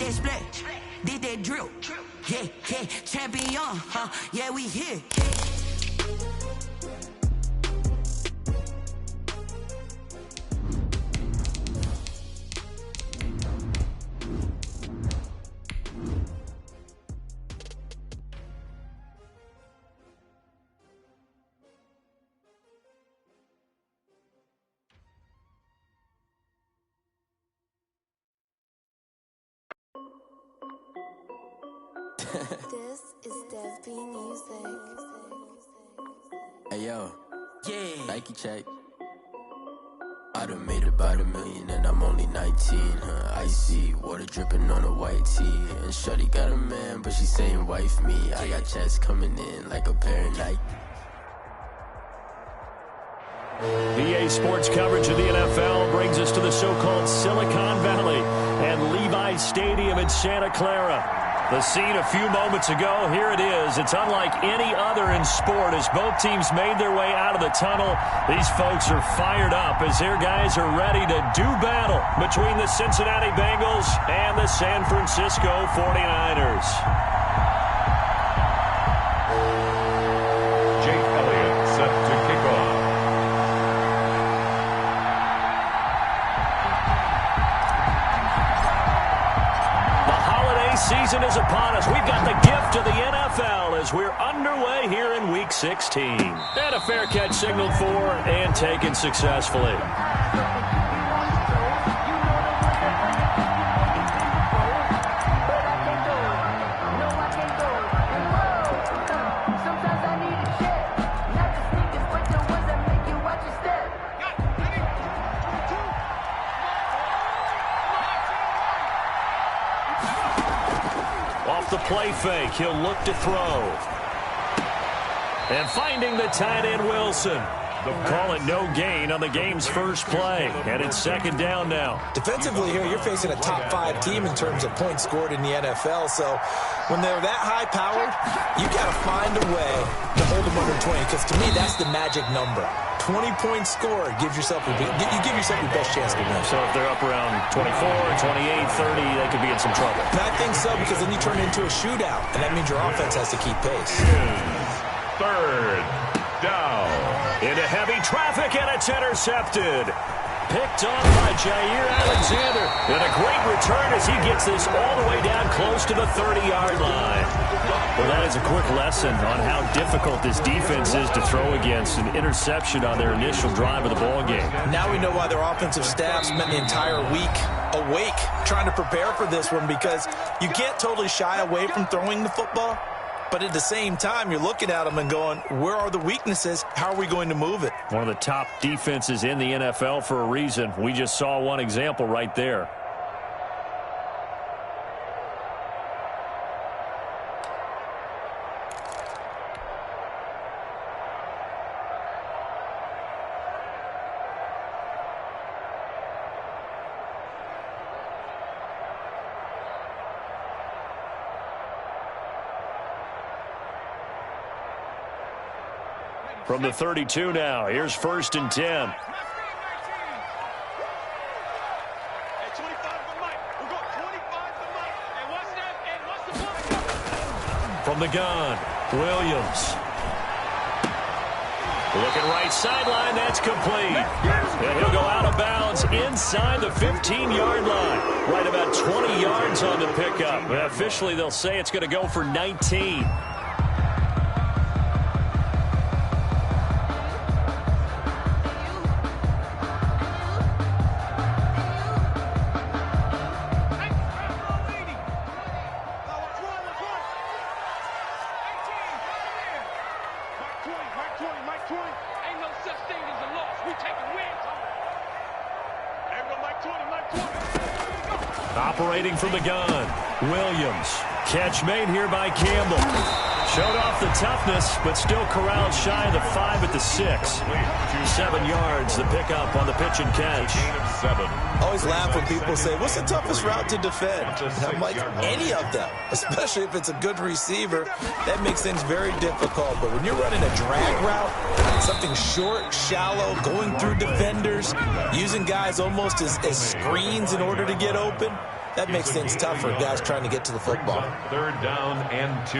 that splat, did that drill. Yeah, yeah, champion, yeah, we here. This is Dev B Music. Hey yo, Yeah. Nike check. I done made about $1 million and I'm only 19, Icy, water dripping on a white tee. And shorty got a man, but she saying wife me. I got checks coming in like a pair of Nike. VA Sports coverage of the NFL brings us to the so-called Silicon Valley and Levi's Stadium in Santa Clara. The scene a few moments ago, here it is. It's unlike any other in sport as both teams made their way out of the tunnel. These folks are fired up as their guys are ready to do battle between the Cincinnati Bengals and the San Francisco 49ers. Jake Elliott set to kick off. Season is upon us. We've got the gift of the NFL as we're underway here in Week 16. And a fair catch signaled for and taken successfully. The play fake, he'll look to throw. And finding the tight end Wilson. Call it no gain on the game's first play. And it's second down now. Defensively here, you're facing a top 5 team in terms of points scored in the NFL. So when they're that high powered, you got to find a way to hold them under 20. Because to me, that's the magic number. 20 points scored gives yourself you give yourself your best chance to win. So if they're up around 24, 28, 30, they could be in some trouble. And I think so, because then you turn it into a shootout, and that means your offense has to keep pace. Third down. Into heavy traffic, and it's intercepted. Picked off by Jair Alexander. And a great return as he gets this all the way down close to the 30-yard line. Well, that is a quick lesson on how difficult this defense is to throw against an interception on their initial drive of the ball game. Now we know why their offensive staff spent the entire week awake trying to prepare for this one, because you can't totally shy away from throwing the football. But at the same time, you're looking at them and going, where are the weaknesses? How are we going to move it? One of the top defenses in the NFL for a reason. We just saw one example right there. From the 32 now, here's 1st and 10. From the gun, Williams. Looking right sideline, that's complete. And he'll go out of bounds inside the 15-yard line. Right about 20 yards on the pickup. But officially, they'll say it's going to go for 19. Operating from the gun, Williams. Catch made here by Campbell. Showed off the toughness, but still corralled shy of the 5 at the 6. 7 yards, the pickup on the pitch and catch. Always laugh when people say, what's the toughest route to defend? And I'm like, any of them, especially if it's a good receiver. That makes things very difficult. But when you're running a drag route, something short, shallow, going through defenders, using guys almost as screens in order to get open, That makes things tough for guys trying to get to the football. 3rd down and 2.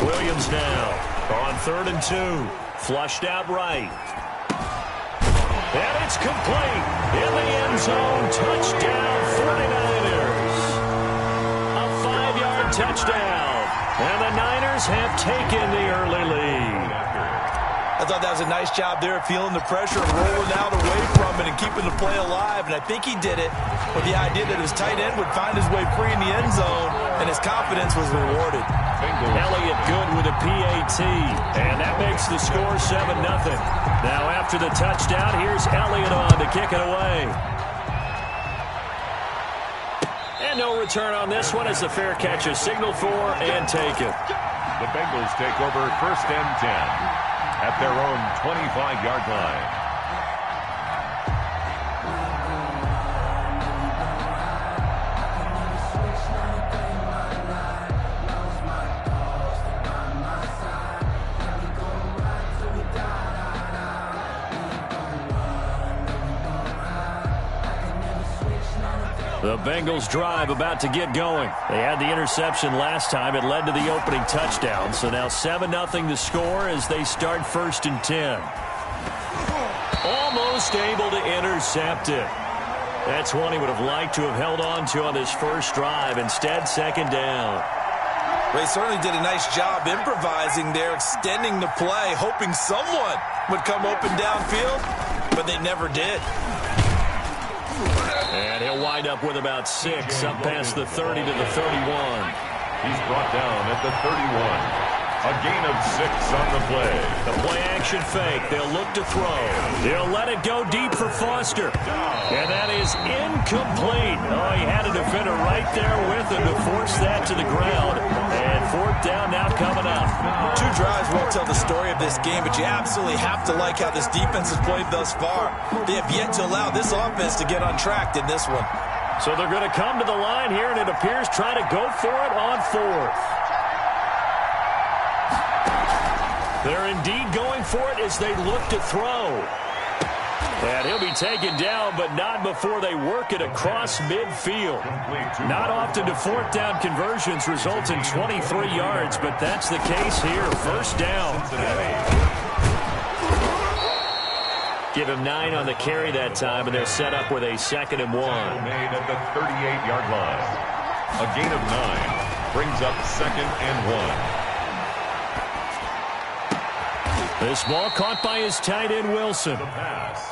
Williams now on 3rd and 2. Flushed out right. And it's complete. In the end zone. Touchdown 49ers. A 5-yard touchdown. And the Niners have taken the early lead. I thought that was a nice job there, feeling the pressure and rolling out away from it and keeping the play alive. And I think he did it with the idea that his tight end would find his way free in the end zone, and his confidence was rewarded. Elliott good with a PAT, and that makes the score 7-0. Now after the touchdown, here's Elliott on to kick it away. And no return on this one as the fair catch is signaled for and taken. The Bengals take over 1st and 10 at their own 25-yard line. The Bengals drive about to get going. They had the interception last time. It led to the opening touchdown. So now 7-0 to score as they start 1st and 10. Almost able to intercept it. That's one he would have liked to have held on to on this first drive. Instead, 2nd down. Well, he certainly did a nice job improvising there, extending the play, hoping someone would come open downfield, but they never did. And he'll wind up with about 6 up past the 30 to the 31. He's brought down at the 31. A gain of 6 on the play. The play-action fake. They'll look to throw. They'll let it go deep for Foster. And that is incomplete. Oh, he had a defender right there with him to force that to the ground. And 4th down now coming up. 2 drives won't tell the story of this game, but you absolutely have to like how this defense has played thus far. They have yet to allow this offense to get untracked in this one. So they're going to come to the line here, and it appears try to go for it on 4th. They're indeed going for it as they look to throw. And he'll be taken down, but not before they work it across midfield. Not often do 4th down conversions result in 23 yards, but that's the case here. 1st down. Give him 9 on the carry that time, and they're set up with a 2nd and 1. Made at the 38-yard line. A gain of 9 brings up 2nd and 1. This ball caught by his tight end, Wilson.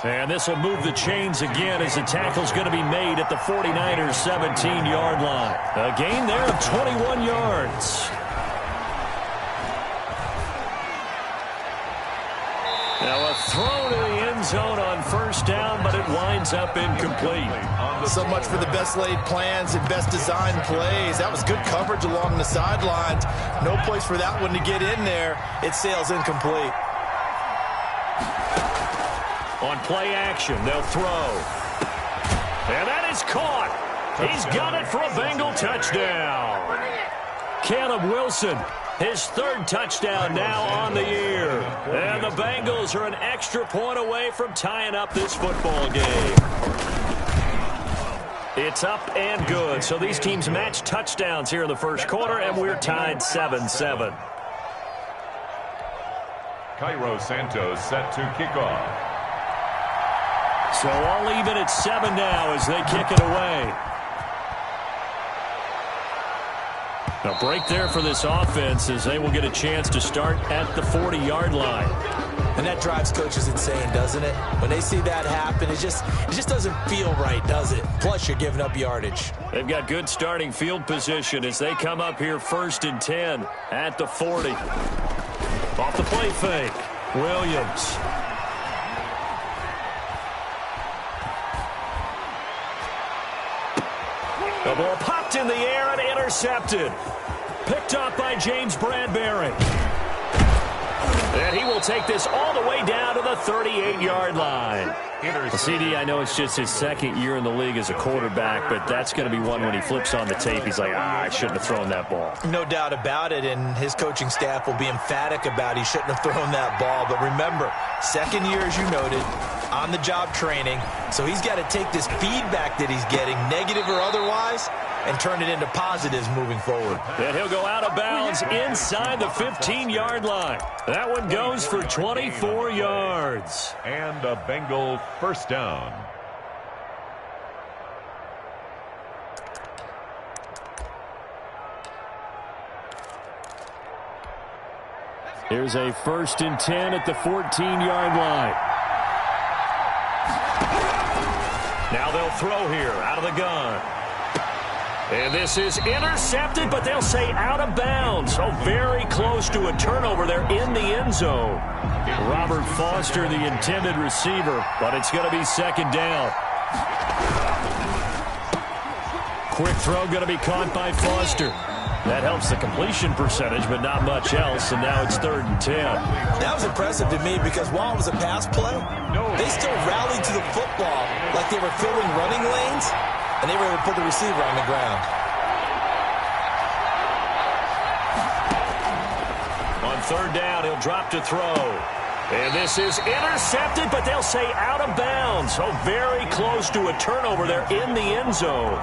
And this will move the chains again as the tackle's going to be made at the 49ers' 17-yard line. A gain there of 21 yards. Now a throw to the end zone on 1st down, but it winds up incomplete. So much for the best laid plans and best designed plays. That was good coverage along the sidelines. No place for that one to get in there. It sails incomplete. On play action, they'll throw. And that is caught. He's got it for a Bengal touchdown. Caleb Wilson, his 3rd touchdown now on the year. And the Bengals are an extra point away from tying up this football game. It's up and good. So these teams match touchdowns here in the 1st quarter, and we're tied 7-7. Cairo Santos set to kick off. So all even at 7 now as they kick it away. A break there for this offense as they will get a chance to start at the 40-yard line. And that drives coaches insane, doesn't it? When they see that happen, it just doesn't feel right, does it? Plus, you're giving up yardage. They've got good starting field position as they come up here 1st and 10 at the 40. Off the play fake, Williams. The ball popped in the air and intercepted. Picked up by James Bradbury. And he will take this all the way down to the 38-yard line. CD, I know it's just his second year in the league as a quarterback, but that's going to be one when he flips on the tape. He's like, I shouldn't have thrown that ball. No doubt about it, and his coaching staff will be emphatic about he shouldn't have thrown that ball. But remember, second year, as you noted, on-the-job training, so he's got to take this feedback that he's getting, negative or otherwise, and turn it into positives moving forward. And he'll go out of bounds inside the 15-yard line. That one goes for 24 yards. And a Bengal first down. Here's a 1st and 10 at the 14-yard line. Now they'll throw here out of the gun. And this is intercepted, but they'll say out of bounds. So very close to a turnover there in the end zone. Robert Foster, the intended receiver, but it's going to be second down. Quick throw going to be caught by Foster. That helps the completion percentage, but not much else, and now it's 3rd and 10. That was impressive to me because while it was a pass play, they still rallied to the football like they were filling running lanes, and they were able to put the receiver on the ground. On 3rd down, he'll drop to throw. And this is intercepted, but they'll say out of bounds. So very close to a turnover there in the end zone.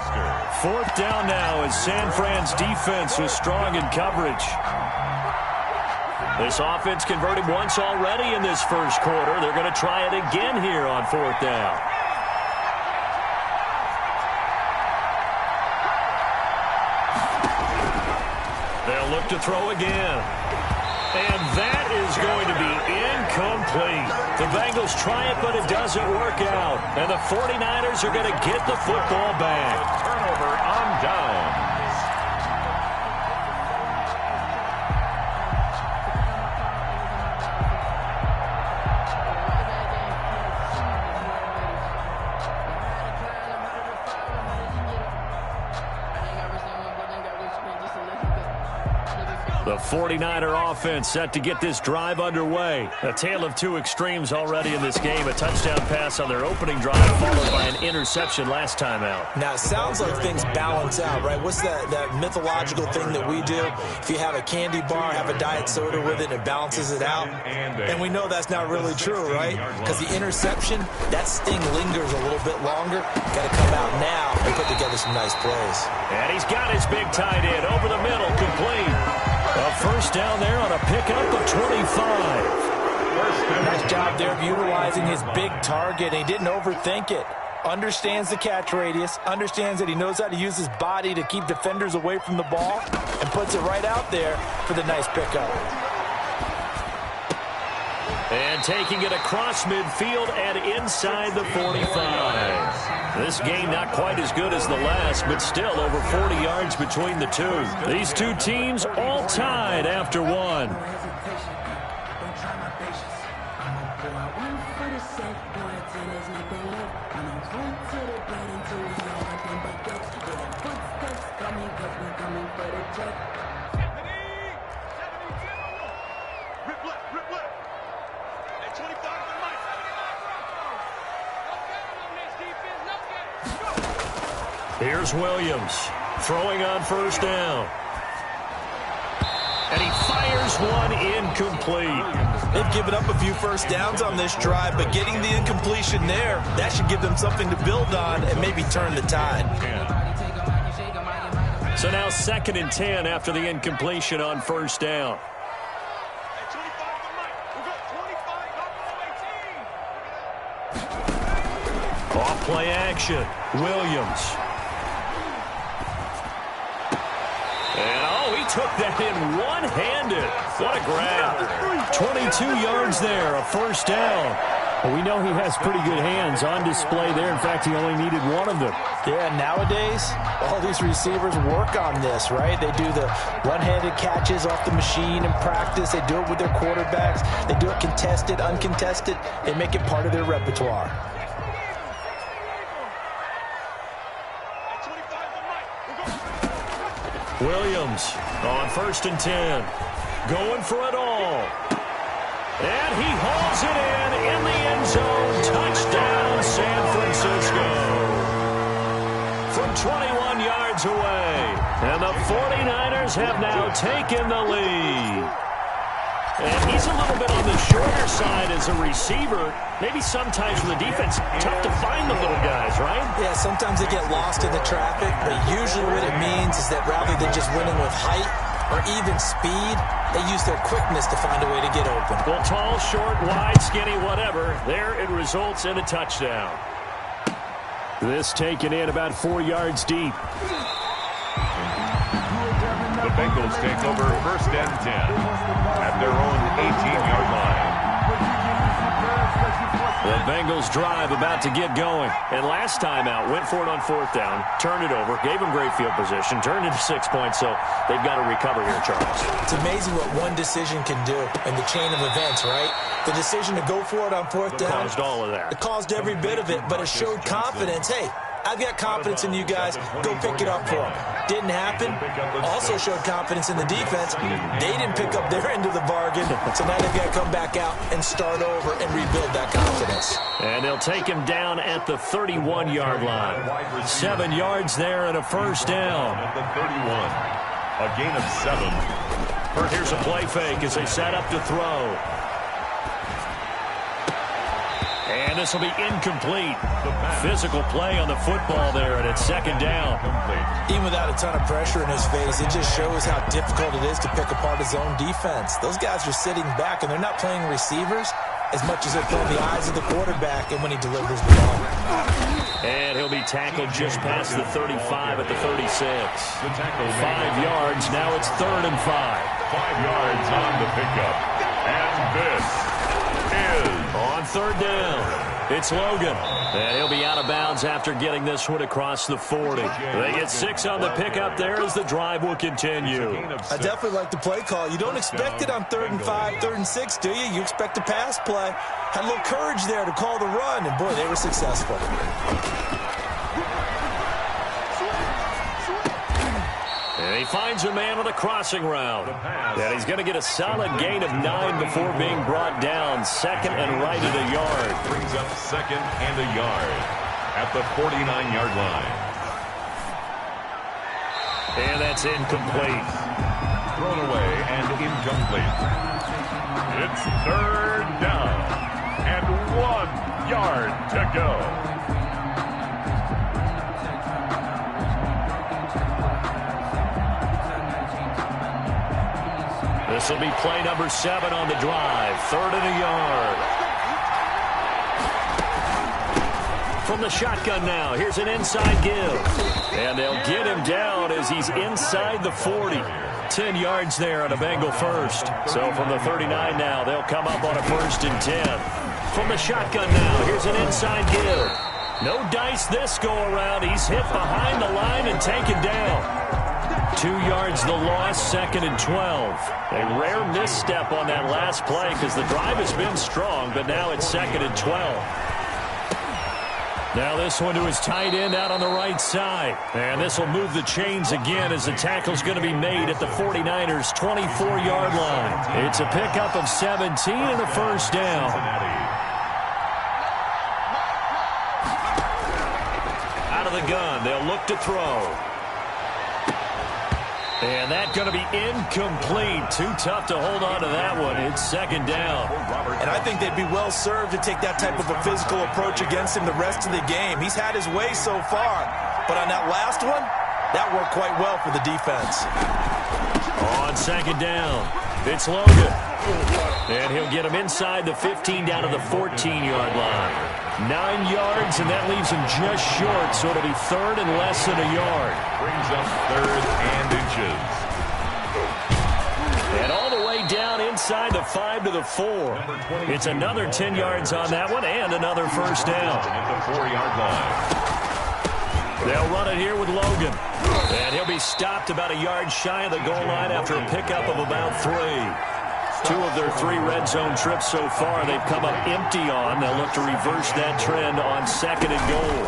4th down now as San Fran's defense was strong in coverage. This offense converted once already in this first quarter. They're going to try it again here on 4th down. They'll look to throw again. And that is going to be incomplete. The Bengals try it, but it doesn't work out. And the 49ers are going to get the football back. Turnover on downs. The 49er offense set to get this drive underway. A tale of two extremes already in this game. A touchdown pass on their opening drive, followed by an interception last time out. Now, it sounds like things balance out, right? What's that mythological thing that we do? If you have a candy bar, have a diet soda with it, it balances it out. And we know that's not really true, right? Because the interception, that sting lingers a little bit longer. Got to come out now and put together some nice plays. And he's got his big tight end over the middle, complete. A first down there on a pickup of 25. Nice job there of utilizing his big target. He didn't overthink it. Understands the catch radius. Understands that he knows how to use his body to keep defenders away from the ball. And puts it right out there for the nice pickup. And taking it across midfield and inside the 45. This game not quite as good as the last, but still over 40 yards between the two. These two teams all tied after one. Here's Williams throwing on first down. And he fires one incomplete. They've given up a few first downs on this drive, but getting the incompletion there, that should give them something to build on and maybe turn the tide. So now 2nd and 10 after the incompletion on first down. Off play action. Williams. And, he took that in one-handed. What a grab. 22 yards there, a first down. Well, we know he has pretty good hands on display there. In fact, he only needed one of them. Yeah, nowadays, all these receivers work on this, right? They do the one-handed catches off the machine in practice. They do it with their quarterbacks. They do it contested, uncontested. They make it part of their repertoire. Williams on 1st and 10. Going for it all. And he hauls it in the end zone. Touchdown, San Francisco. From 21 yards away. And the 49ers have now taken the lead. And he's a little bit on the shorter side as a receiver. Maybe sometimes for the defense, tough to find the little guys, right? Yeah, sometimes they get lost in the traffic, but usually what it means is that rather than just winning with height or even speed, they use their quickness to find a way to get open. Well, tall, short, wide, skinny, whatever. There it results in a touchdown. This taken in about 4 yards deep. The Bengals take over 1st and 10 at their own 18-yard line. The Bengals drive about to get going. And last time out, went for it on 4th down, turned it over, gave them great field position, turned into 6 points, so they've got to recover here, Charles. It's amazing what one decision can do in the chain of events, right? The decision to go for it on 4th down. Caused all of that. It caused every bit of it, but it showed confidence. Hey, I've got confidence in you guys. Go pick it up for them. Didn't happen. Also showed confidence in the defense. They didn't pick up their end of the bargain, so now they've got to come back out and start over and rebuild that confidence. And they'll take him down at the 31-yard line. 7 yards there and a 1st down. At the 31, a gain of 7. Here's a play fake as they set up to throw. And this will be incomplete. Physical play on the football there, and it's 2nd down. Even without a ton of pressure in his face, it just shows how difficult it is to pick apart his own defense. Those guys are sitting back, and they're not playing receivers as much as they're playing the eyes of the quarterback and when he delivers the ball. And he'll be tackled just past the 35 at the 36. 5 yards. Now it's 3rd and 5. 5 yards on the pickup. And this is on 3rd down. It's Logan. And he'll be out of bounds after getting this one across the 40. They get 6 on the pickup there as the drive will continue. I definitely like the play call. You don't expect it on 3rd and 5, 3rd and 6, do you? You expect a pass play. Had a little courage there to call the run, and boy, they were successful. And he finds a man on a crossing route. And he's going to get a solid gain of 9 before being brought down. 2nd and right at a yard. Brings up 2nd and a yard at the 49-yard line. And that's incomplete. Thrown away and incomplete. It's 3rd down and 1 yard to go. This will be play number 7 on the drive. 3rd and a yard. From the shotgun now, here's an inside give. And they'll get him down as he's inside the 40. 10 yards there on a Bengal first. So from the 39 now, they'll come up on a 1st and 10. From the shotgun now, here's an inside give. No dice this go-around. He's hit behind the line and taken down. 2 yards the loss, 2nd and 12. A rare misstep on that last play because the drive has been strong, but now it's 2nd and 12. Now this one to his tight end out on the right side. And this will move the chains again as the tackle's going to be made at the 49ers' 24-yard line. It's a pickup of 17 and a 1st down. Out of the gun, they'll look to throw. And that's going to be incomplete. Too tough to hold on to that one. It's 2nd down. And I think they'd be well served to take that type of a physical approach against him the rest of the game. He's had his way so far. But on that last one, that worked quite well for the defense. On 2nd down, it's Logan. And he'll get him inside the 15 down to the 14-yard line. 9 yards, and that leaves him just short, so it'll be 3rd and less than a yard. Brings up 3rd and inches. And all the way down inside the 5 to the 4. It's another 10 yards on that one and another 1st down. At the 4-yard line. They'll run it here with Logan. And he'll be stopped about a yard shy of the goal line after a pickup of about 3. 2 of their 3 red zone trips so far they've come up empty on. They'll look to reverse that trend on 2nd and goal.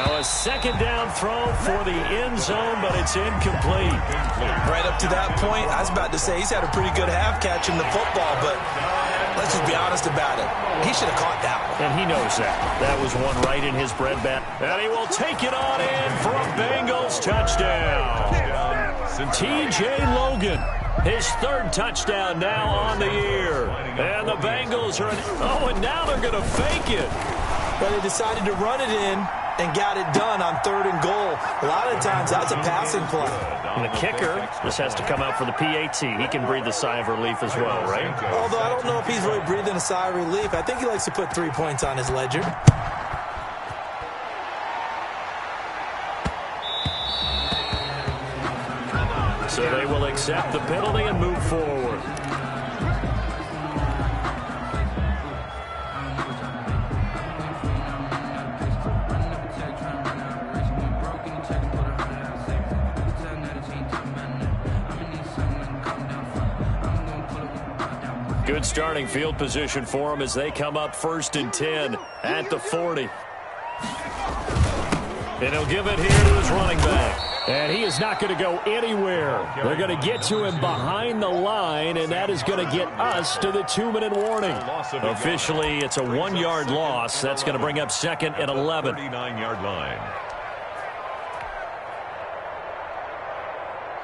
Now a second down throw for the end zone, but it's incomplete. Right up to that point, I was about to say he's had a pretty good half catching the football, but let's just be honest about it. He should have caught that one. And he knows that. That was one right in his breadbasket. And he will take it on in for a Bengals touchdown. T.J. Logan, his third touchdown now on the year. And the Bengals are and now they're going to fake it. But they decided to run it in and got it done on 3rd and goal. A lot of times that's a passing play. And the kicker just has to come out for the PAT. He can breathe a sigh of relief as well, right? Although I don't know if he's really breathing a sigh of relief. I think he likes to put 3 points on his ledger. So they will accept the penalty and move forward. Good starting field position for them as they come up 1st and 10 at the 40. And he'll give it here to his running back. And he is not going to go anywhere. They're going to get to him behind the line, and that is going to get us to the 2-minute warning. Officially, it's a 1-yard loss. That's going to bring up 2nd and 11. 39-yard line.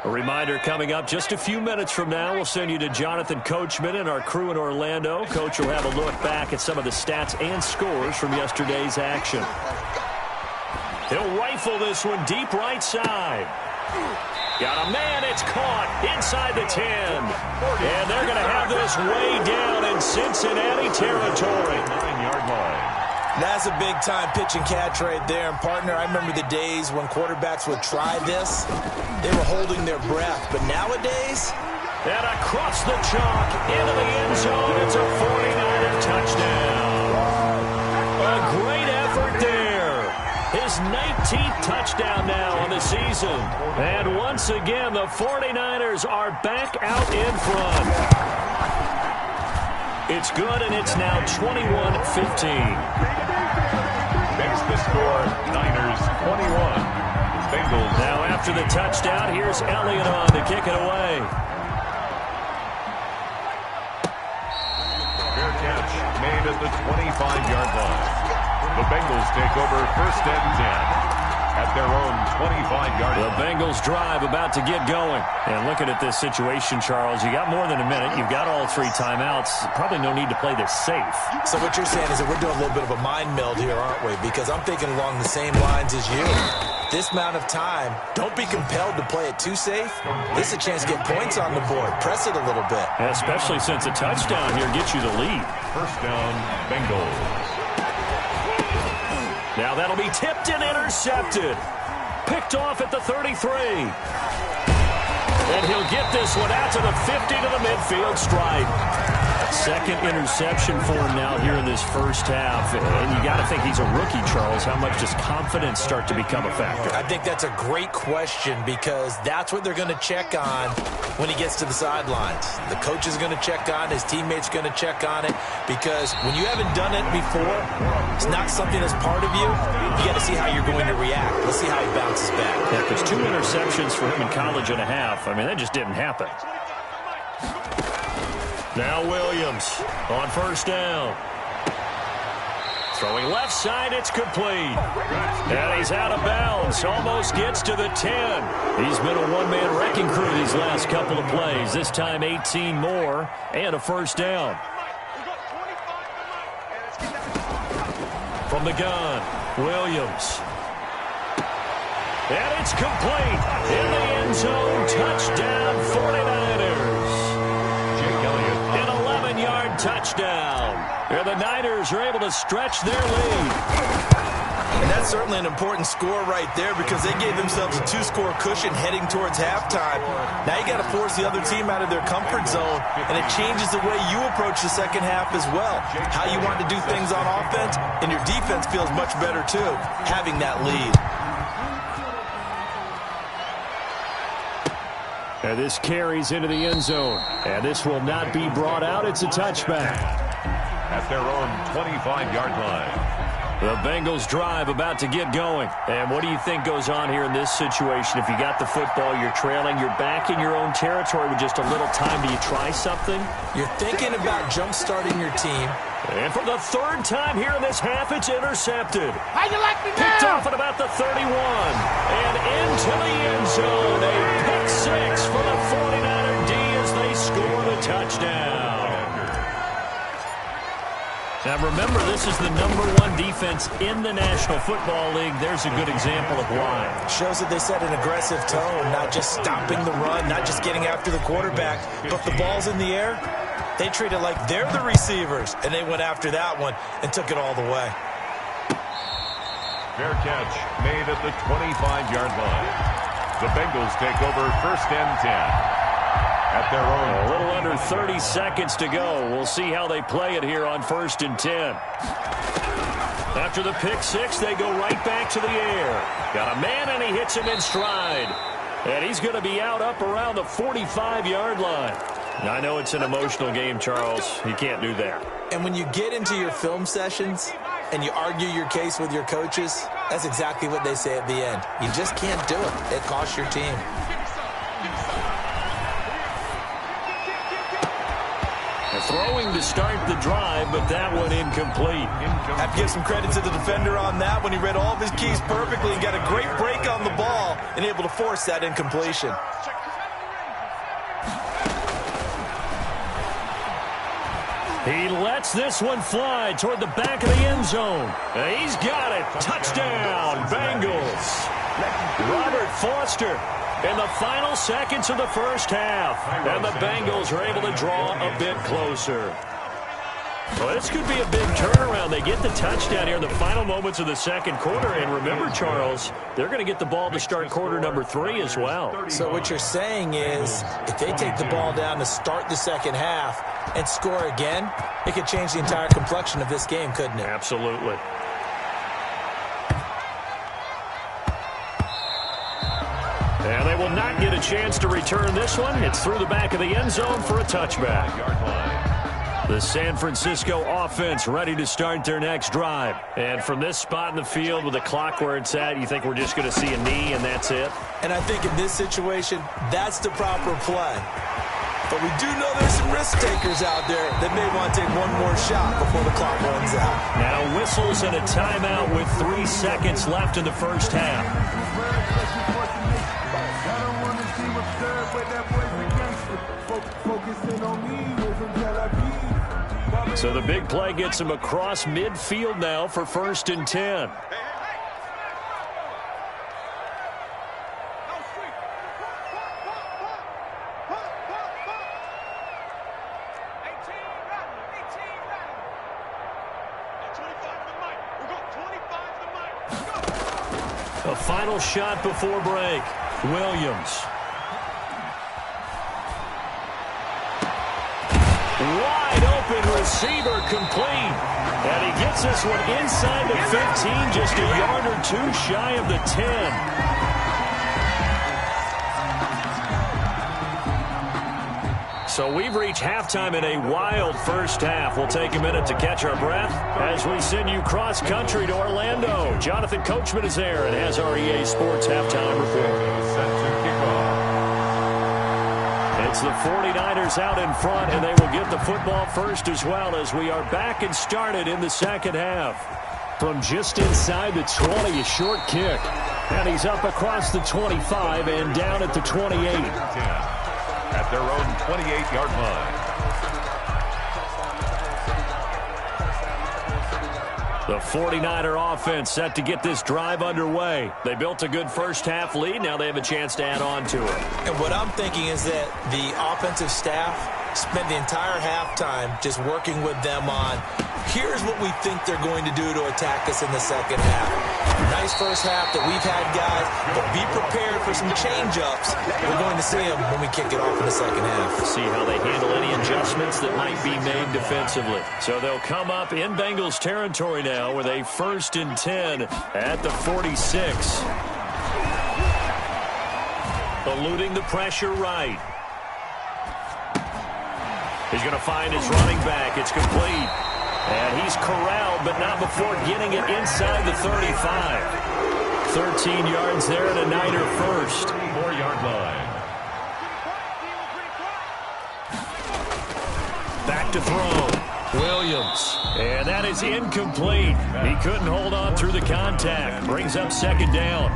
A reminder coming up just a few minutes from now. We'll send you to Jonathan Coachman and our crew in Orlando. Coach will have a look back at some of the stats and scores from yesterday's action. He'll rifle this one deep right side. Got a man, it's caught inside the 10. And they're going to have this way down in Cincinnati territory. 9-yard line. That's a big-time pitch and catch right there. And, partner, I remember the days when quarterbacks would try this. They were holding their breath. But nowadays... And across the chalk into the end zone. It's a 49er touchdown. A great effort there. His 19th touchdown now on the season. And once again, the 49ers are back out in front. It's good, and it's now 21-15. Makes the score Niners 21. Bengals. Now after the touchdown, here's Elliott on to kick it away. Fair catch made at the 25-yard line. The Bengals take over 1st and 10 at their own 25-yard line. The Bengals drive about to get going. And looking at this situation, Charles, you got more than a minute. You've got all 3 timeouts. Probably no need to play this safe. So what you're saying is that we're doing a little bit of a mind meld here, aren't we? Because I'm thinking along the same lines as you. This amount of time, don't be compelled to play it too safe. This is a chance to get points on the board. Press it a little bit. And especially since a touchdown here gets you the lead. 1st down, Bengals. Now that'll be tipped and intercepted. Picked off at the 33. And he'll get this one out to the 50 to the midfield stripe. 2nd interception for him now here in this first half. And you got to think he's a rookie, Charles. How much does confidence start to become a factor? I think that's a great question because that's what they're going to check on when he gets to the sidelines. The coach is going to check on, his teammates going to check on it because when you haven't done it before, it's not something that's part of you. You got to see how you're going to react. Let's see how he bounces back. Yeah, because 2 interceptions for him in college and a half. I mean, that just didn't happen. Now Williams on 1st down. Throwing left side, it's complete. And he's out of bounds. Almost gets to the 10. He's been a one-man wrecking crew these last couple of plays. This time 18 more and a 1st down. From the gun, Williams. And it's complete. In the end zone, touchdown 49ers. An 11-yard touchdown. And the Niners are able to stretch their lead. And that's certainly an important score right there because they gave themselves a 2-score cushion heading towards halftime. Now you got to force the other team out of their comfort zone, and it changes the way you approach the second half as well. How you want to do things on offense, and your defense feels much better too, having that lead. And this carries into the end zone. And this will not be brought out. It's a touchback. At their own 25-yard line. The Bengals drive about to get going. And what do you think goes on here in this situation? If you got the football, you're trailing, you're back in your own territory with just a little time. Do you try something? You're thinking about jump-starting your team. And for the third time here in this half, it's intercepted. How you like me now? Picked off at about the 31. And into the end zone. A pick six for the 49er D as they score the touchdown. Now remember, this is the #1 defense in the National Football League. There's a good example of why. Shows that they set an aggressive tone, not just stopping the run, not just getting after the quarterback, but the ball's in the air. They treat it like they're the receivers, and they went after that one and took it all the way. Fair catch made at the 25-yard line. The Bengals take over 1st and 10. At their own. A little under 30 seconds to go. We'll see how they play it here on 1st and 10. After the pick six, they go right back to the air. Got a man, and he hits him in stride. And he's going to be out up around the 45-yard line. Now, I know it's an emotional game, Charles. You can't do that. And when you get into your film sessions and you argue your case with your coaches, that's exactly what they say at the end. You just can't do it. It costs your team. Throwing to start the drive, but that one incomplete. Have to give some credit to the defender on that when he read all of his keys perfectly and got a great break on the ball and able to force that incompletion. He lets this one fly toward the back of the end zone. And he's got it. Touchdown, Bengals. Robert Foster. In the final seconds of the first half. And the Bengals are able to draw a bit closer. Well, this could be a big turnaround. They get the touchdown here in the final moments of the second quarter. And remember, Charles, they're going to get the ball to start quarter number 3 as well. So what you're saying is if they take the ball down to start the second half and score again, it could change the entire complexion of this game, couldn't it? Absolutely. And they will not get a chance to return this one. It's through the back of the end zone for a touchback. The San Francisco offense ready to start their next drive. And from this spot in the field with the clock where it's at, you think we're just going to see a knee and that's it? And I think in this situation, that's the proper play. But we do know there's some risk takers out there that may want to take one more shot before the clock runs out. Now whistles and a timeout with 3 seconds left in the first half. So the big play gets him across midfield now for 1st and 10. A final shot before break. Williams. Wide open receiver complete. And he gets this one inside the 15, just a yard or 2 shy of the 10. So we've reached halftime in a wild first half. We'll take a minute to catch our breath as we send you cross-country to Orlando. Jonathan Coachman is there and has our EA Sports halftime report. It's the 49ers out in front, and they will get the football first as well as we are back and started in the second half. From just inside the 20, a short kick. And he's up across the 25 and down at the 28. At their own 28-yard line. The 49er offense set to get this drive underway. They built a good first-half lead. Now they have a chance to add on to it. And what I'm thinking is that the offensive staff spent the entire halftime just working with them on, here's what we think they're going to do to attack us in the second half. Nice first half that we've had, guys, but be prepared for some change-ups. We're going to see them when we kick it off in the second half. See how they handle any adjustments that might be made defensively. So they'll come up in Bengals territory now with a 1st and 10 at the 46. Eluding the pressure right. He's going to find his running back. It's complete. And he's corralled, but not before getting it inside the 35. 13 yards there and a Niner first. 4-yard line. Back to throw. Williams. And that is incomplete. He couldn't hold on through the contact. Brings up second down.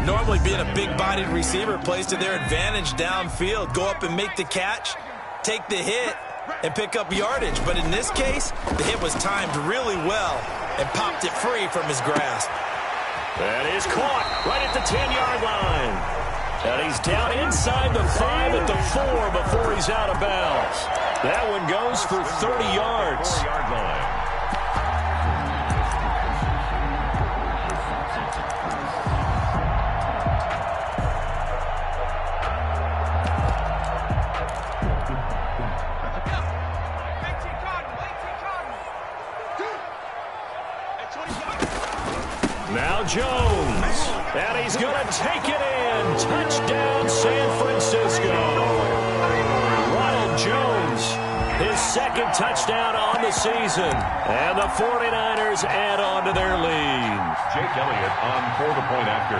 Normally being a big-bodied receiver plays to their advantage downfield. Go up and make the catch, take the hit, and pick up yardage. But in this case, the hit was timed really well and popped it free from his grasp. That is caught right at the 10-yard line. And he's down inside the 5 at the 4 before he's out of bounds. That one goes for 30 yards. 4-yard line. Now Jones, and he's going to take it in. Touchdown, San Francisco. Ronald Jones, his second touchdown on the season. And the 49ers add on to their lead. Jake Elliott on for the point after.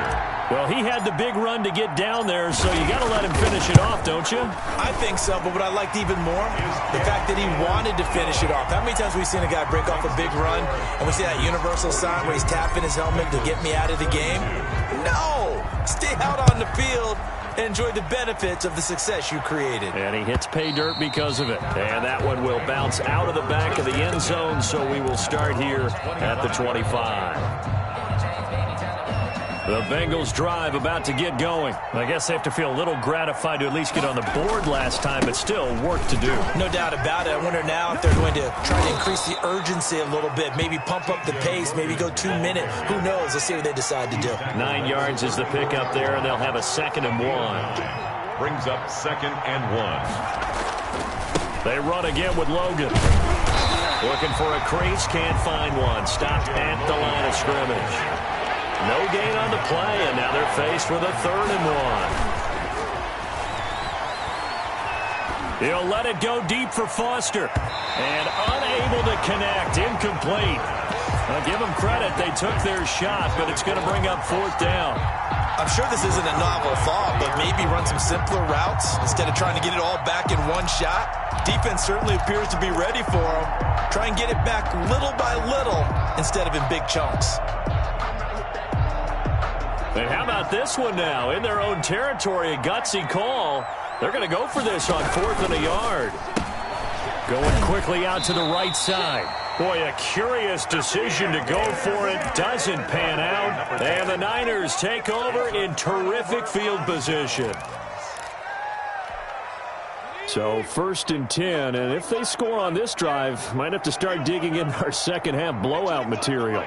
Well, he had the big run to get down there, so you got to let him finish it off, don't you? I think so, but what I liked even more, the fact that he wanted to finish it off. How many times have we seen a guy break off a big run, and we see that universal sign where he's tapping his helmet to get me out of the game? No! Stay out on the field and enjoy the benefits of the success you created. And he hits pay dirt because of it. And that one will bounce out of the back of the end zone, so we will start here at the 25. The Bengals drive about to get going. I guess they have to feel a little gratified to at least get on the board last time, but still work to do. No doubt about it. I wonder now if they're going to try to increase the urgency a little bit, maybe pump up the pace, maybe go 2 minute. Who knows? Let's see what they decide to do. 9 yards is the pickup there, and they'll have a 2nd and 1. Brings up 2nd and 1. They run again with Logan. Looking for a crease, can't find one. Stopped at the line of scrimmage. No gain on the play, and now they're faced with a 3rd and 1. He'll let it go deep for Foster. And unable to connect, incomplete. I'll give them credit, they took their shot, but it's going to bring up 4th down. I'm sure this isn't a novel thought, but maybe run some simpler routes instead of trying to get it all back in one shot. Defense certainly appears to be ready for them. Try and get it back little by little instead of in big chunks. And how about this one now? In their own territory, a gutsy call. They're going to go for this on 4th and a yard. Going quickly out to the right side. Boy, a curious decision to go for it. Doesn't pan out. And the Niners take over in terrific field position. So 1st and 10, and if they score on this drive, might have to start digging in our second half blowout material.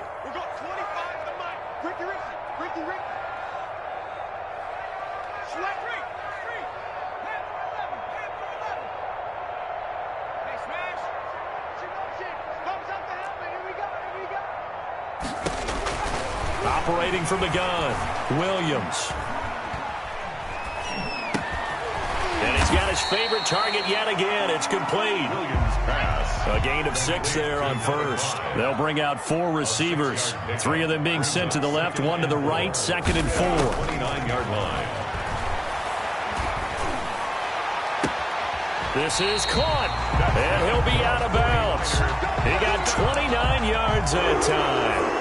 Operating from the gun, Williams. And he's got his favorite target yet again. It's complete. Williams pass. A gain of 6 there on 1st. They'll bring out 4 receivers. 3 of them being sent to the left, 1 to the right, 2nd and 4. 29-yard line. This is caught, and he'll be out of bounds. He got 29 yards that time.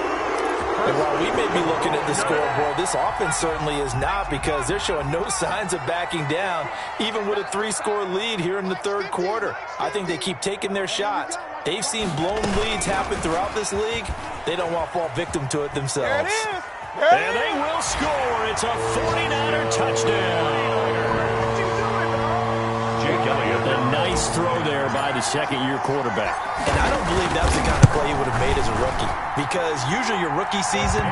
And while we may be looking at the scoreboard, this offense certainly is not, because they're showing no signs of backing down, even with a 3-score lead here in the 3rd quarter. I think they keep taking their shots. They've seen blown leads happen throughout this league. They don't want to fall victim to it themselves. And they will score. It's a 49er touchdown. Jake Elliott. A nice throw there by the 2nd-year quarterback. And I don't believe that's the kind of play he would have made as a rookie, because usually your rookie season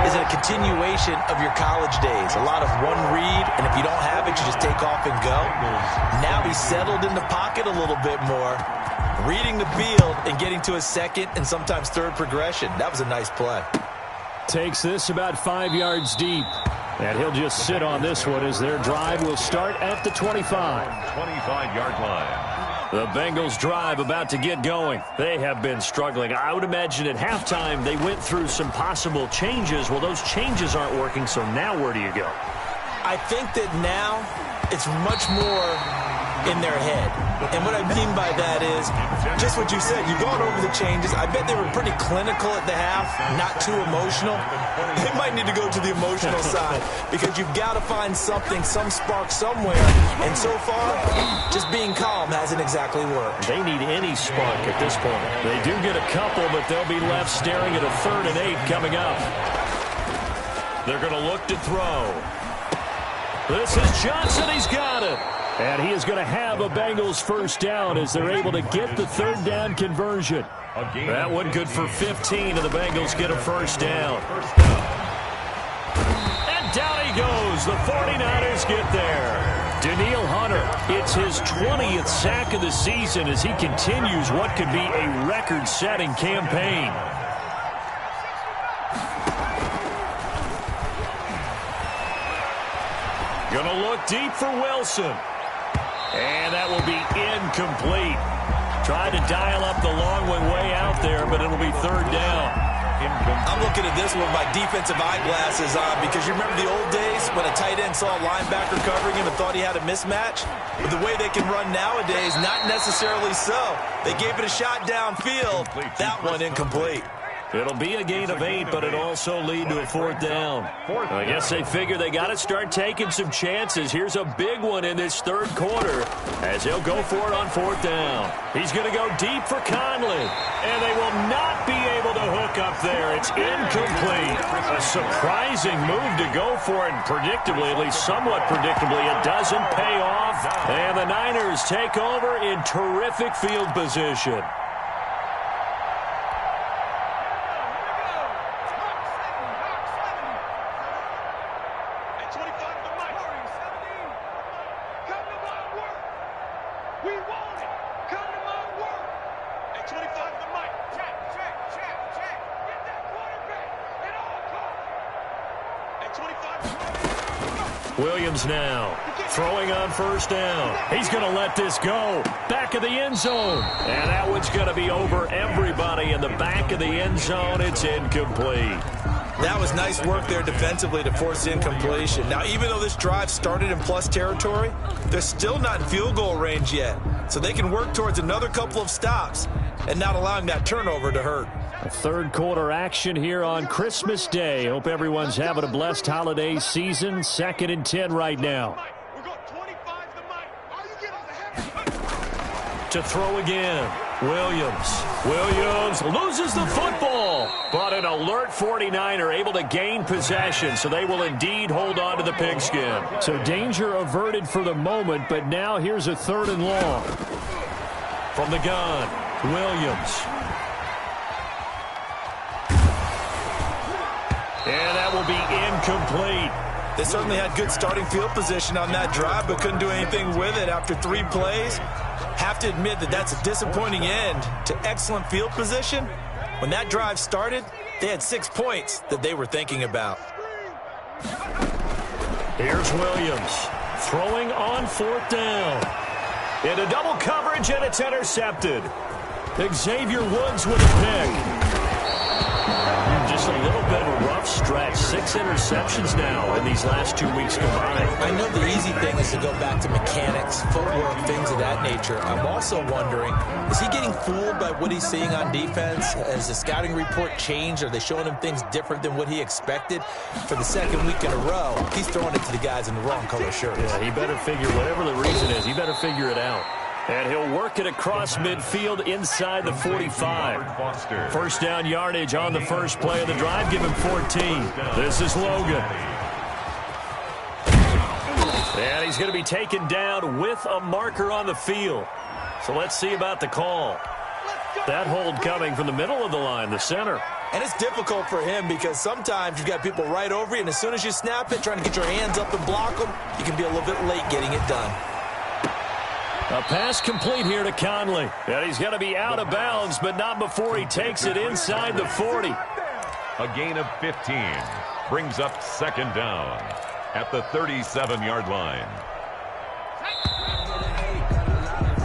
is a continuation of your college days. A lot of one read, and if you don't have it, you just take off and go. Now he's settled in the pocket a little bit more, reading the field and getting to his 2nd and sometimes 3rd progression. That was a nice play. Takes this about 5 yards deep. And he'll just sit on this one as their drive will start at the 25. 25-yard line. The Bengals drive about to get going. They have been struggling. I would imagine at halftime they went through some possible changes. Well, those changes aren't working, so now where do you go? I think that now it's much more in their head. And what I mean by that is just what you said. You've gone over the changes. I bet they were pretty clinical at the half, not too emotional. They might need to go to the emotional side because you've got to find something, some spark somewhere. And so far, just being calm hasn't exactly worked. They need any spark at this point. They do get a couple, but they'll be left staring at a 3rd and 8 coming up. They're going to look to throw. This is Johnson. He's got it. And he is going to have a Bengals first down as they're able to get the 3rd down conversion. That one good for 15, and the Bengals get a first down. And down he goes. The 49ers get there. Danielle Hunter, it's his 20th sack of the season as he continues what could be a record-setting campaign. Gonna look deep for Wilson. And that will be incomplete. Tried to dial up the long one way out there, but it'll be 3rd down. I'm looking at this with my defensive eyeglasses on because you remember the old days when a tight end saw a linebacker covering him and thought he had a mismatch? But the way they can run nowadays, not necessarily so. They gave it a shot downfield. That one incomplete. It'll be a gain of 8, but it'll also lead to a 4th down. I guess they figure they got to start taking some chances. Here's a big one in this 3rd quarter as he'll go for it on 4th down. He's going to go deep for Conley, and they will not be able to hook up there. It's incomplete. A surprising move to go for it, and predictably, at least somewhat predictably, it doesn't pay off. And the Niners take over in terrific field position. Williams now throwing on 1st down. He's going to let this go. Back of the end zone. And that one's going to be over everybody in the back of the end zone. It's incomplete. That was nice work there defensively to force incompletion. Now, even though this drive started in plus territory, they're still not in field goal range yet. So they can work towards another couple of stops and not allowing that turnover to hurt. A 3rd quarter action here on Christmas Day. Hope everyone's having a blessed holiday season. 2nd and 10 right now. To throw again. Williams loses the football. But an alert 49er able to gain possession, so they will indeed hold on to the pigskin. So danger averted for the moment, but now here's a 3rd and long. From the gun, Williams. And that will be incomplete. They certainly had good starting field position on that drive, but couldn't do anything with it after 3 plays. Have to admit that that's a disappointing end to excellent field position. When that drive started, they had 6 points that they were thinking about. Here's Williams throwing on 4th down. Into double coverage, and it's intercepted. Xavier Woods with a pick. Just a little bit of a rough stretch. 6 interceptions now in these last 2 weeks combined. I know the easy thing is to go back to mechanics, footwork, things of that nature. I'm also wondering, is he getting fooled by what he's seeing on defense? Has the scouting report changed? Are they showing him things different than what he expected? For the 2nd week in a row, he's throwing it to the guys in the wrong color shirts. Yeah, he better figure, whatever the reason is, he better figure it out. And he'll work it across midfield inside the 45. 1st down yardage on the first play of the drive. Give him 14. This is Logan. And he's going to be taken down with a marker on the field. So let's see about the call. That hold coming from the middle of the line, the center. And it's difficult for him because sometimes you've got people right over you, and as soon as you snap it, trying to get your hands up and block them, you can be a little bit late getting it done. A pass complete here to Conley. And he's going to be out of bounds, but not before he takes it inside the 40. A gain of 15 brings up 2nd down at the 37-yard line.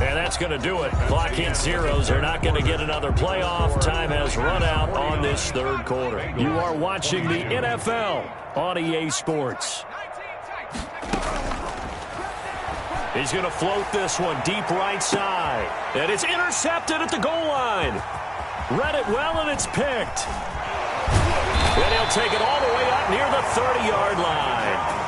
And that's going to do it. Clock hits zeros. They're not going to get another playoff. Time has run out on this third quarter. You are watching the NFL on EA Sports. He's going to float this one deep right side. And it's intercepted at the goal line. Read it well, and it's picked. And he'll take it all the way up near the 30-yard line.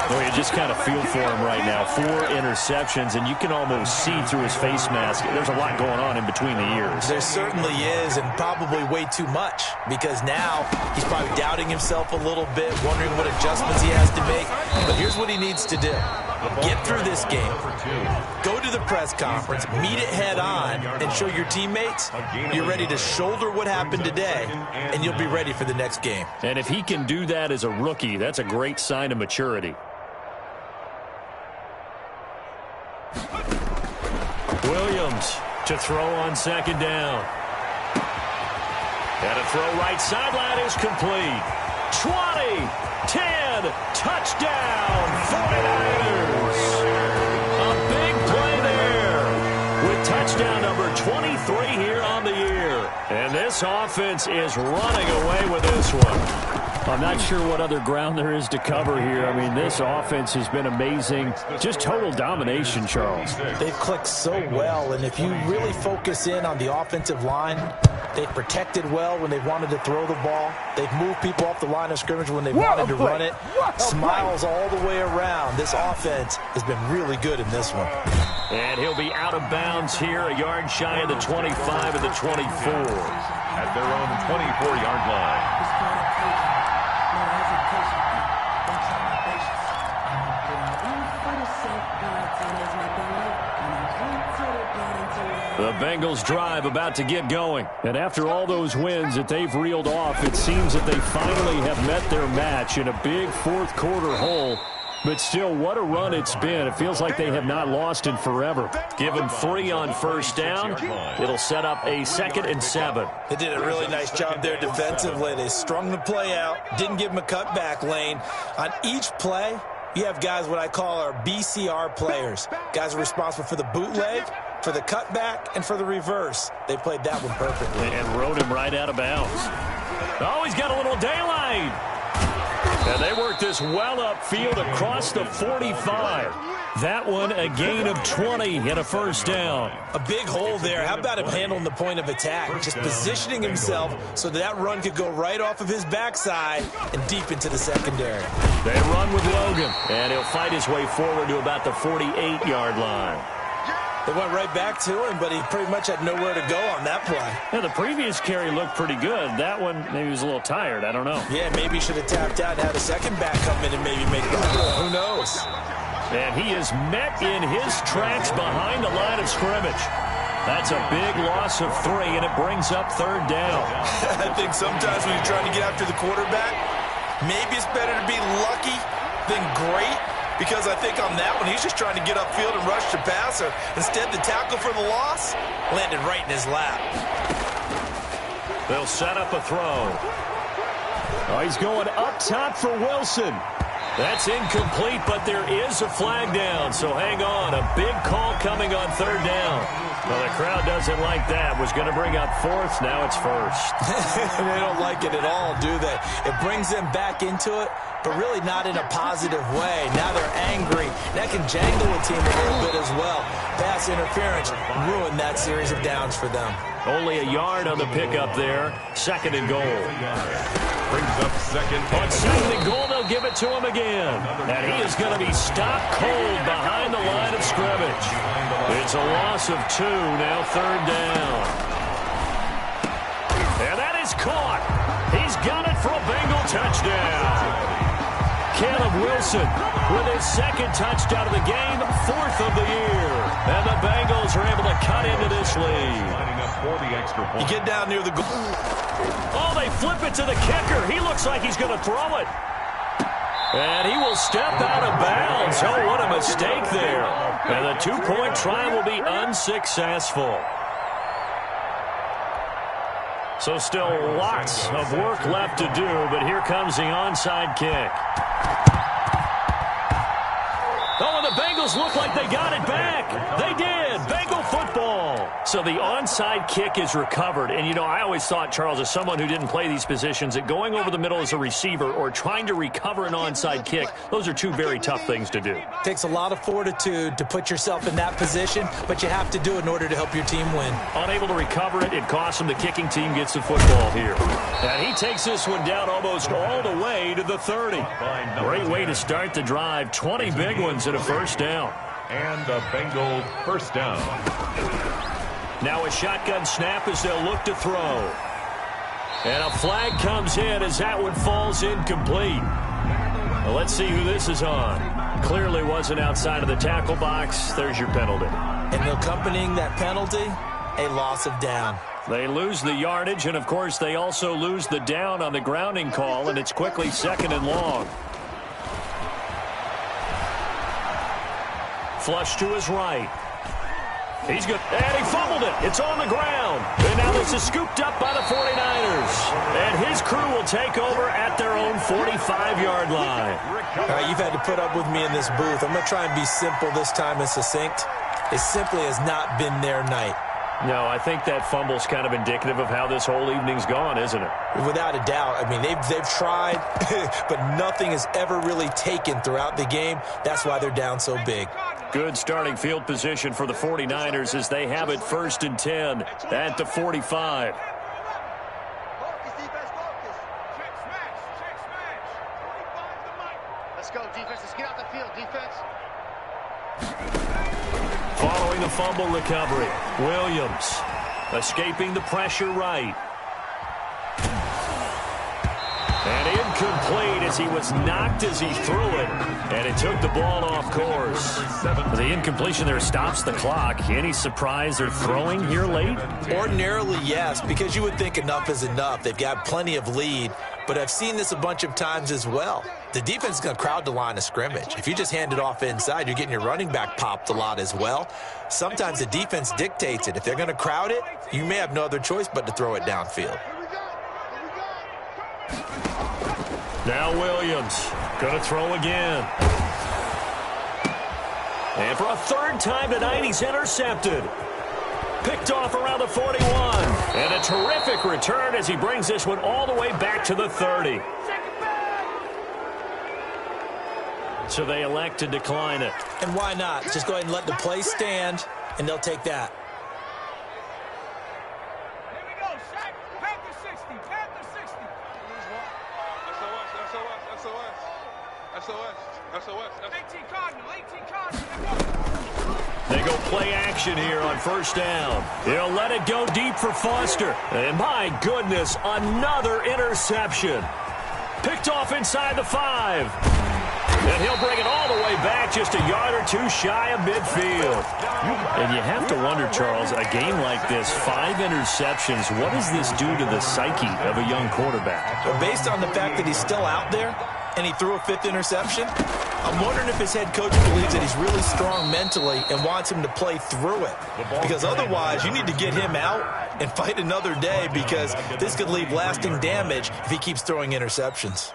Well, you just kind of feel for him right now. 4 interceptions, and you can almost see through his face mask. There's a lot going on in between the ears. There certainly is, and probably way too much, because now he's probably doubting himself a little bit, wondering what adjustments he has to make. But here's what he needs to do. Get through this game. Go to the press conference, meet it head on, and show your teammates you're ready to shoulder what happened today, and you'll be ready for the next game. And if he can do that as a rookie, that's a great sign of maturity. Williams to throw on second down. And a throw right sideline is complete. 20, 10, touchdown, 49ers. A big play there with touchdown number 23 here on the year. And this offense is running away with this one. I'm not sure what other ground there is to cover here. I mean, this offense has been amazing. Just total domination, Charles. They've clicked so well, and if you really focus in on the offensive line, they've protected well when they wanted to throw the ball. They've moved people off the line of scrimmage when they wanted to run it. Smiles all the way around. This offense has been really good in this one. And he'll be out of bounds here, a yard shy of the 25 and the 24. At their own 24-yard line. The Bengals drive about to get going. And after all those wins that they've reeled off, it seems that they finally have met their match in a big fourth quarter hole. But still, what a run it's been. It feels like they have not lost in forever. Give them 3 on first down. It'll set up a 2nd and 7. They did a really nice job there defensively. They strung the play out, didn't give them a cutback lane. On each play, you have guys what I call our BCR players. Guys are responsible for the bootleg, for the cutback, and for the reverse. They played that one perfectly. And rode him right out of bounds. Oh, he's got a little daylight. And they work this well upfield across the 45. That one a gain of 20 and a first down. A big hole there. How about him handling the point of attack? Just positioning himself so that run could go right off of his backside and deep into the secondary. They run with Logan, and he'll fight his way forward to about the 48-yard line. They went right back to him, but he pretty much had nowhere to go on that play. Yeah, the previous carry looked pretty good. That one, maybe he was a little tired. I don't know. Yeah, maybe he should have tapped out and had a second back come in and maybe make that play. Who knows? And he is met in his tracks behind the line of scrimmage. That's a big loss of 3, and it brings up 3rd down. I think sometimes when you're trying to get after the quarterback, maybe it's better to be lucky than great. Because I think on that one, he's just trying to get upfield and rush the passer. Instead, the tackle for the loss landed right in his lap. They'll set up a throw. Oh, he's going up top for Wilson. That's incomplete, but there is a flag down, so hang on. A big call coming on 3rd down. Well, the crowd doesn't like that. Was going to bring up 4th, now it's 1st. They don't like it at all, do they? It brings them back into it, but really not in a positive way. Now they're angry. That can jangle a team a little bit as well. Pass interference ruined that series of downs for them. Only a yard on the pickup there. 2nd and goal. Brings up 2nd. On 2nd and goal, they'll give it to him again. And he is going to be stopped cold behind the line of scrimmage. It's a loss of 2, now 3rd down. And that is caught. He's got it for a Bengal touchdown. Caleb Wilson with his 2nd touchdown of the game, 4th of the year. And the Bengals are able to cut into this lead. You get down near the goal. Oh, they flip it to the kicker. He looks like he's going to throw it. And he will step out of bounds. Oh, what a mistake there. And the 2-point try will be unsuccessful. So still lots of work left to do, but here comes the onside kick. Oh, and the Bengals look like they got it back. They did. Bengal football So the onside kick is recovered. And, you know, I always thought, Charles, as someone who didn't play these positions, that going over the middle as a receiver or trying to recover an onside kick, those are two very tough things to do. Takes a lot of fortitude to put yourself in that position, but you have to do it in order to help your team win. Unable to recover it, it costs him. The kicking team gets the football here. And he takes this one down almost all the way to the 30. Great way to start the drive. 20 big ones and a first down. And a Bengal first down. Now a shotgun snap as they'll look to throw. And a flag comes in as that one falls incomplete. Well, let's see who this is on. Clearly wasn't outside of the tackle box. There's your penalty. And accompanying that penalty, a loss of down. They lose the yardage, and, of course, they also lose the down on the grounding call, and it's quickly 2nd and long. Flush to his right. He's good. And he fumbled it. It's on the ground. And now this is scooped up by the 49ers. And his crew will take over at their own 45-yard line. All right, you've had to put up with me in this booth. I'm going to try and be simple this time and succinct. It simply has not been their night. No, I think that fumble's kind of indicative of how this whole evening's gone, isn't it? Without a doubt. I mean, they've tried, but nothing has ever really taken throughout the game. That's why they're down so big. Good starting field position for the 49ers as they have it 1st and 10 at the 45. Let's go, defense. Let's get out the field, defense. Following the fumble recovery, Williams escaping the pressure right. And incomplete as he was knocked as he threw it. And it took the ball off course. The incompletion there stops the clock. Any surprise they're throwing here late? Ordinarily, yes, because you would think enough is enough. They've got plenty of lead. But I've seen this a bunch of times as well. The defense is going to crowd the line of scrimmage. If you just hand it off inside, you're getting your running back popped a lot as well. Sometimes the defense dictates it. If they're going to crowd it, you may have no other choice but to throw it downfield. Now Williams going to throw again. And for a 3rd time tonight, he's intercepted. Picked off around the 41. And a terrific return as he brings this one all the way back to the 30. So they elect to decline it. And why not? Just go ahead and let the play stand, and they'll take that. Here we go, Shaq. Panther 60. Panther 60. SOS. 18 Cardinal. 18 Cardinal. They go play action here on 1st down. He'll let it go deep for Foster. And my goodness, another interception. Picked off inside the 5. And he'll bring it all the way back just a yard or two shy of midfield. And you have to wonder, Charles, a game like this, 5 interceptions, what does this do to the psyche of a young quarterback? Well, based on the fact that he's still out there and he threw a 5th interception, I'm wondering if his head coach believes that he's really strong mentally and wants him to play through it. Because otherwise, you need to get him out and fight another day, because this could leave lasting damage if he keeps throwing interceptions.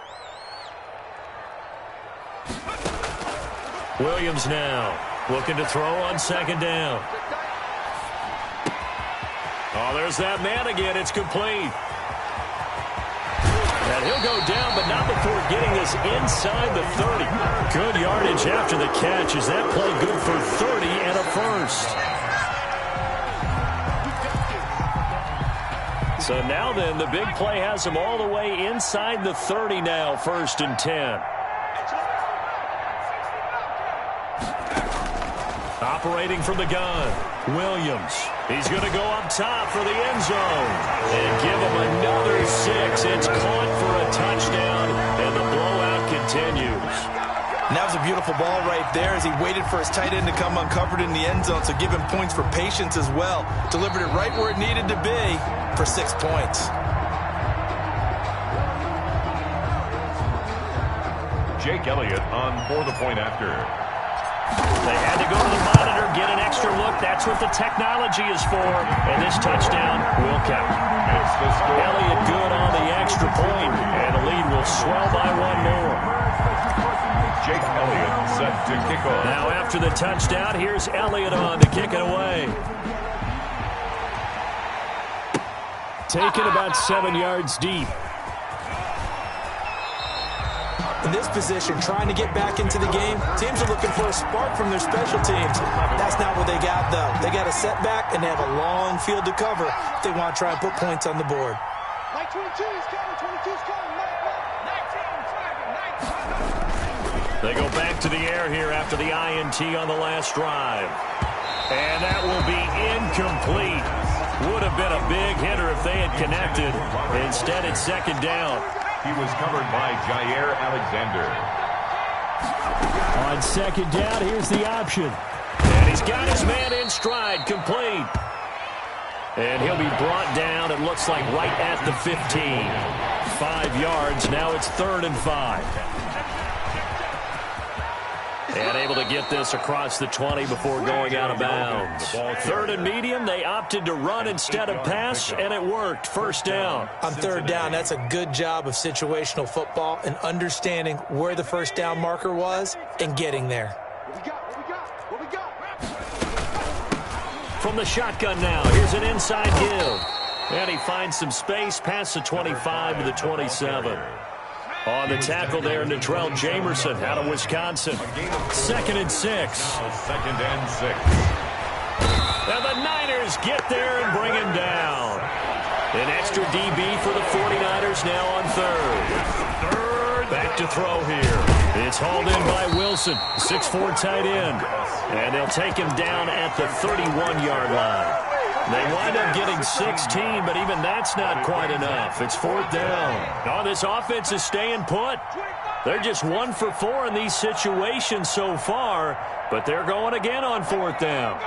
Williams now looking to throw on 2nd down. Oh, there's that man again. It's complete. And he'll go down, but not before getting this inside the 30. Good yardage after the catch. Is that play good for 30 and a first? So now then, the big play has him all the way inside the 30 now, 1st and 10. Operating from the gun, Williams. He's going to go up top for the end zone. And give him another 6. It's caught for a touchdown, and the blowout continues. And that was a beautiful ball right there as he waited for his tight end to come uncovered in the end zone, so give him points for patience as well. Delivered it right where it needed to be for 6 points. Jake Elliott on for the point after. They had to go to the monitor, get an extra look. That's what the technology is for. And this touchdown will count. Elliott good on the extra point, and the lead will swell by 1 more. Jake Elliott set to kick off. Now after the touchdown, here's Elliott on to kick it away. taken about 7 yards deep. In this position, trying to get back into the game, teams are looking for a spark from their special teams. That's not what they got, though. They got a setback, and they have a long field to cover if they want to try and put points on the board. 22's coming, 22's coming. 19, They go back to the air here after the INT on the last drive. And that will be incomplete. Would have been a big hitter if they had connected. Instead, it's second down. He was covered by Jair Alexander. On second down, here's the option. And he's got his man in stride, complete. And he'll be brought down, it looks like, right at the 15. 5 yards, now it's 3rd and 5. And able to get this across the 20 before going out of bounds. 3rd and medium, they opted to run instead of pass, and it worked. First down. On 3rd down, that's a good job of situational football and understanding where the first down marker was and getting there. What we got? From the shotgun now, here's an inside give. And he finds some space past the 25 to the 27. On the tackle there, Natrell Jamerson out of Wisconsin. 2nd and 6. 2nd and 6. Now the Niners get there and bring him down. An extra DB for the 49ers now on 3rd. Back to throw here. It's hauled in by Wilson, 6'4" tight end. And they'll take him down at the 31-yard line. They wind up getting 16, but even that's not quite enough. It's 4th down. Oh, this offense is staying put. They're just 1 for 4 in these situations so far, but they're going again on 4th down.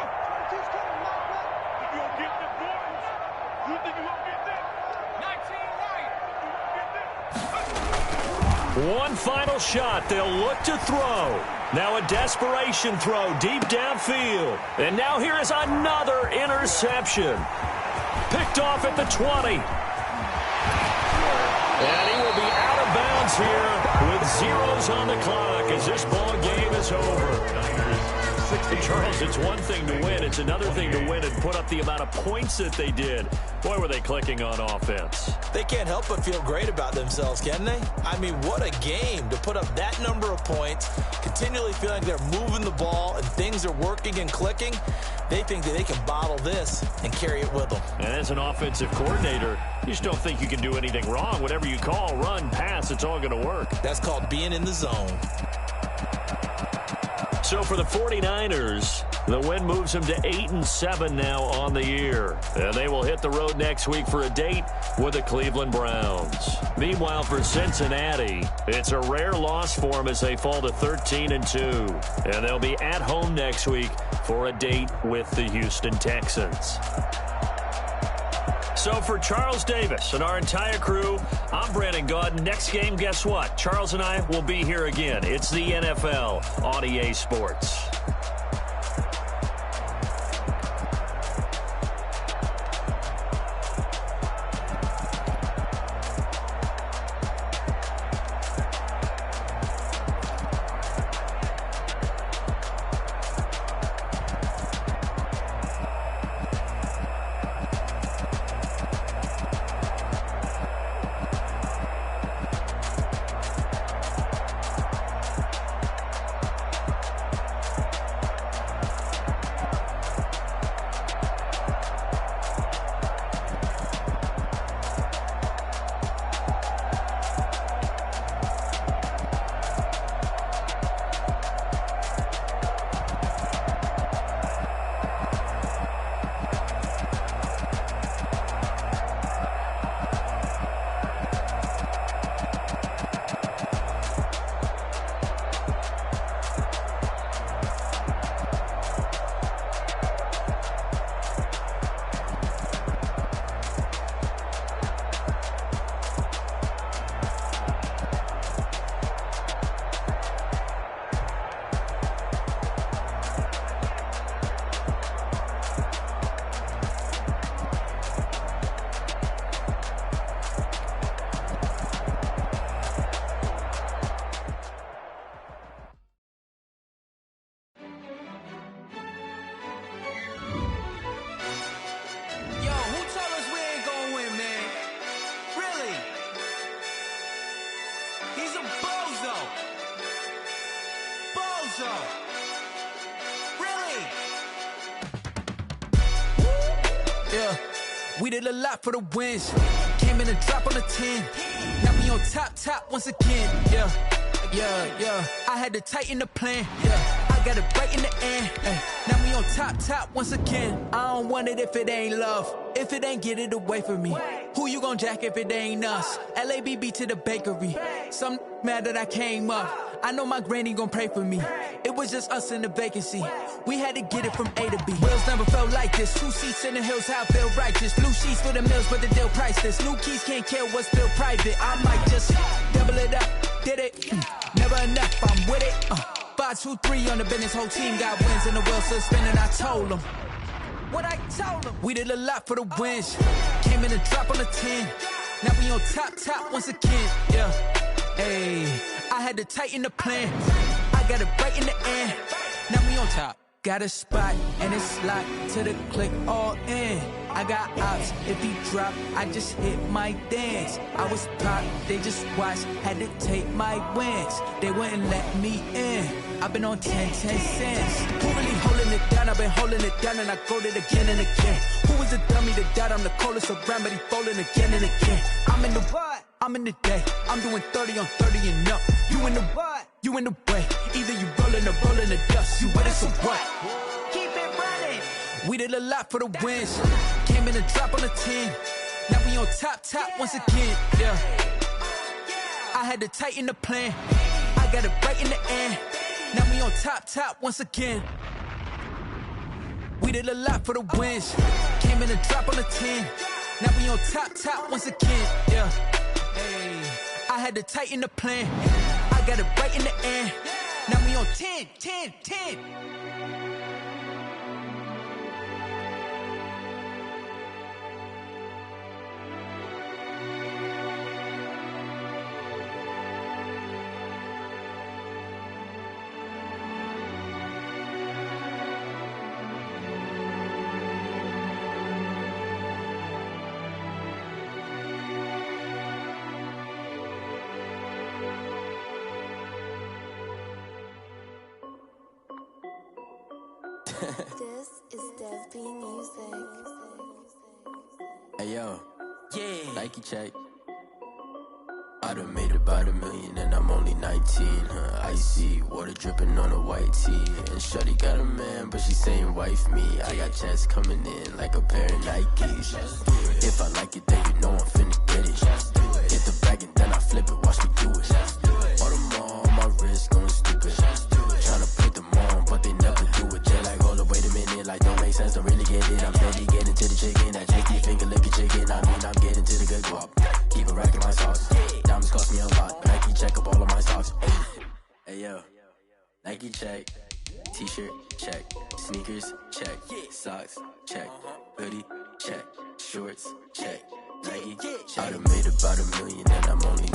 One final shot. They'll look to throw. Now a desperation throw deep downfield. And now here is another interception. Picked off at the 20. And he will be out of bounds here with zeros on the clock as this ball game is over. Charles, it's one thing to win. It's another thing to win and put up the amount of points that they did. Boy, were they clicking on offense. They can't help but feel great about themselves, can they? I mean, what a game to put up that number of points, continually feeling they're moving the ball and things are working and clicking. They think that they can bottle this and carry it with them. And as an offensive coordinator, you just don't think you can do anything wrong. Whatever you call, run, pass, it's all going to work. That's called being in the zone. So for the 49ers, the win moves them to 8-7 now on the year. And they will hit the road next week for a date with the Cleveland Browns. Meanwhile, for Cincinnati, it's a rare loss for them as they fall to 13-2. And they'll be at home next week for a date with the Houston Texans. So for Charles Davis and our entire crew, I'm Brandon Gaudin. Next game, guess what? Charles and I will be here again. It's the NFL on EA Sports. yeah. We did a lot for the wins. Came in a drop on the 10. Now we on top once again, yeah. I had to tighten the plan, yeah. I got it right in the end, now we on top once again. I don't want it if it ain't love. If it ain't, get it away from me. Who you gon' jack if it ain't us? LABB to the bakery. Some mad that I came up. I know my granny gon' pray for me. It was just us in the vacancy. We had to get it from A to B. Wheels never felt like this. 2 seats in the hills, how I feel righteous. Blue sheets for the mills, but the deal priceless. New keys can't kill what's still private. I might just double it up. Did it? Never enough, I'm with it. 5, 2, 3 on the business. Whole team got wins and the wheels still spinning. I told them what I told them. We did a lot for the wins. Came in a drop on the 10. Now we on top once again, yeah. Hey, I had to tighten the plan. I got it right in the end. Now we on top. Got a spot and it's locked to the click all in. I got ops, if he drop, I just hit my dance. I was top, they just watched, had to take my wins. They wouldn't let me in. I've been on 10 cents. Who really holding it down? I've been holding it down and I go it again and again. Who was the dummy that died? I'm the coldest around, but he falling again and again. I'm in the what? I'm in the day. I'm doing 30 on 30 and up. You in the what? You in the way. Either you rolling or rolling the dust. You with us or what? Keep it running. We did a lot for the wins. Came in a drop on the 10. Now we on top once again, yeah. I had to tighten the plan. I got it right in the end. Now we on top once again. We did a lot for the wins. Came in a drop on the 10. Now we on top once again, yeah. Hey, I had to tighten the plan. I got it right in the end. Now we on 10. This is Dev B Music. Hey yo, Yeah. Nike check. I done made about $1 million and I'm only 19, icy, water dripping on a white tee. And shawty got a man, but she saying wife me. I got checks coming in like a pair of Nikes. If I like it, then you know I'm finna get it. Hit the bag and then I flip it, watch me do it. All them on my wrist going stupid. Tryna put them on, but they never do it. They're like, hold up, wait a minute, like don't make sense, don't really get it. I'm steady getting to the chicken, that cheeky finger licking chicken. I mean, I'm getting to the good guap. Keep it racking my sauce. Diamonds cost me a lot. Nike check up all of my socks. Hey yo, Nike check. T-shirt check. Sneakers check. Socks check. Hoodie check. Shorts check. Nike check. I done made about $1 million and I'm only